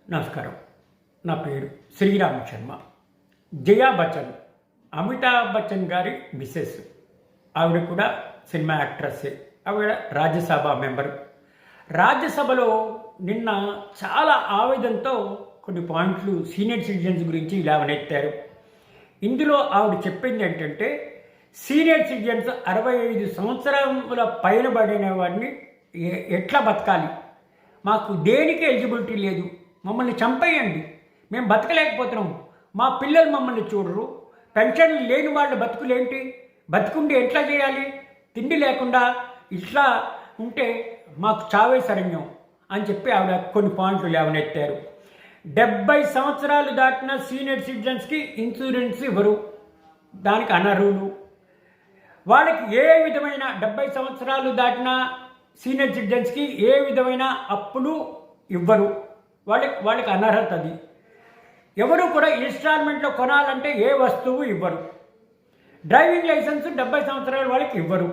నమస్కారం. నా పేరు శ్రీరామ్ శర్మ. జయా బచ్చన్, అమితాబ్ బచ్చన్ గారి మిసెస్. ఆవిడ కూడా సినిమా యాక్ట్రెస్సే. ఆవిడ రాజ్యసభ మెంబరు. రాజ్యసభలో నిన్న చాలా ఆవేదనతో కొన్ని పాయింట్లు సీనియర్ సిటిజన్స్ గురించి లేవనెత్తారు. ఇందులో ఆవిడ చెప్పింది ఏంటంటే, సీనియర్ సిటిజన్స్ 65 సంవత్సరాల పైన పడిన వాడిని ఎట్లా బతకాలి, మాకు దేనికి ఎలిజిబిలిటీ లేదు, మమ్మల్ని చంపేయండి, మేము బతకలేకపోతున్నాం, మా పిల్లలు మమ్మల్ని చూడరు, పెన్షన్లు లేని వాళ్ళ బతుకులేంటి, బతుకుండి ఎట్లా చేయాలి, తిండి లేకుండా ఇట్లా ఉంటే మాకు చావే శరణ్యం అని చెప్పి ఆవిడ కొన్ని పాయింట్లు లేవనెత్తారు. 70 సంవత్సరాలు దాటిన సీనియర్ సిటిజన్స్కి ఇన్సూరెన్స్ ఇవ్వరు, దానికి అనర్హులు. వాళ్ళకి ఏ విధమైన 70 సంవత్సరాలు దాటిన సీనియర్ సిటిజన్స్కి ఏ విధమైన అప్పులు ఇవ్వరు, వాళ్ళకి అనర్హత అది. ఎవరు కూడా ఇన్స్టాల్మెంట్లో కొనాలంటే ఏ వస్తువు ఇవ్వరు. డ్రైవింగ్ లైసెన్స్ 70 సంవత్సరాల వాళ్ళకి ఇవ్వరు.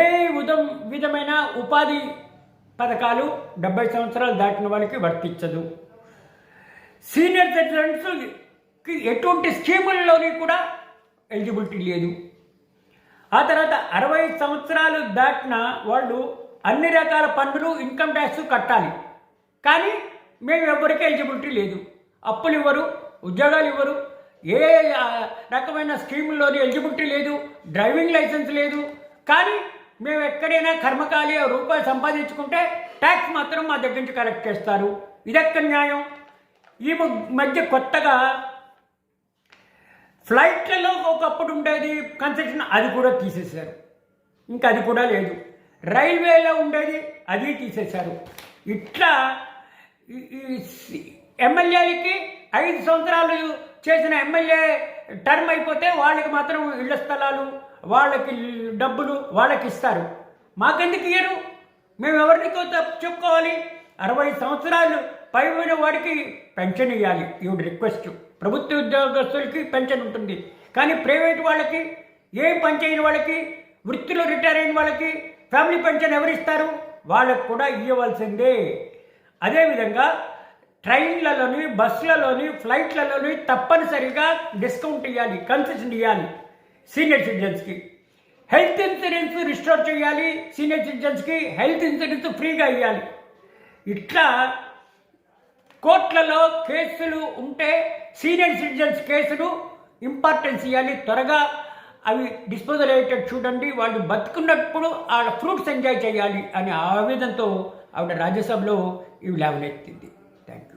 ఏ విధమైన ఉపాధి పథకాలు 70 సంవత్సరాలు దాటిన వాళ్ళకి వర్తించదు. సీనియర్ సిటిజన్స్కి ఎటువంటి స్కీముల్లోని కూడా ఎలిజిబిలిటీ లేదు. ఆ తర్వాత 60 సంవత్సరాలు దాటిన వాళ్ళు అన్ని రకాల పన్నులు, ఇన్కమ్ ట్యాక్స్ కట్టాలి. కానీ మేము ఎవరికి ఎలిజిబిలిటీ లేదు, అప్పులు ఇవ్వరు, ఉద్యోగాలు ఇవ్వరు, ఏ రకమైన స్కీముల్లోని ఎలిజిబిలిటీ లేదు, డ్రైవింగ్ లైసెన్స్ లేదు. కానీ మేము ఎక్కడైనా కర్మకాలి రూపాయలు సంపాదించుకుంటే ట్యాక్స్ మాత్రం మా దగ్గర నుంచి కలెక్ట్ చేస్తారు. ఇదెక్కడ న్యాయం? ఈ మధ్య కొత్తగా ఫ్లైట్లలో ఒకప్పుడు ఉండేది కన్సెషన్, అది కూడా తీసేశారు. ఇంకా అది కూడా లేదు. రైల్వేలో ఉండేది అది తీసేశారు. ఇట్లా ఎమ్మెల్యేలకి 5 సంవత్సరాలు చేసిన ఎమ్మెల్యే టర్మ్ అయిపోతే వాళ్ళకి మాత్రం ఇళ్ల స్థలాలు, వాళ్ళకి డబ్బులు వాళ్ళకి ఇస్తారు. మాకెందుకు ఇయ్యరు? మేము ఎవరిని చెప్పుకోవాలి? 60 సంవత్సరాలు పైన వాడికి పెన్షన్ ఇవ్వాలి. ఈవిడ రిక్వెస్ట్. ప్రభుత్వ ఉద్యోగస్తులకి పెన్షన్ ఉంటుంది, కానీ ప్రైవేట్ వాళ్ళకి, ఏ పని చేయని వాళ్ళకి, వృత్తిలో రిటైర్ అయిన వాళ్ళకి ఫ్యామిలీ పెన్షన్ ఎవరిస్తారు? వాళ్ళకు కూడా ఇవ్వవలసిందే. అదేవిధంగా ట్రైన్లలోని, బస్సులలోని, ఫ్లైట్లలోని తప్పనిసరిగా డిస్కౌంట్ ఇవ్వాలి, కన్సెషన్ ఇవ్వాలి సీనియర్ సిటిజన్స్కి. హెల్త్ ఇన్సూరెన్స్ రిస్టోర్ చేయాలి, సీనియర్ సిటిజన్స్కి హెల్త్ ఇన్సూరెన్స్ ఫ్రీగా ఇవ్వాలి. ఇట్లా కోర్టులలో కేసులు ఉంటే సీనియర్ సిటిజన్స్ కేసులు ఇంపార్టెన్స్ ఇవ్వాలి, త్వరగా అవి డిస్పోజల్ అయ్యేటట్టు చూడండి, వాళ్ళు బతుకున్నప్పుడు వాళ్ళ ఫ్రూట్స్ ఎంజాయ్ చేయాలి అనే ఆవేదనతో ఆవిడ రాజ్యసభలో ఇవి లేవనెత్తింది. Thank you.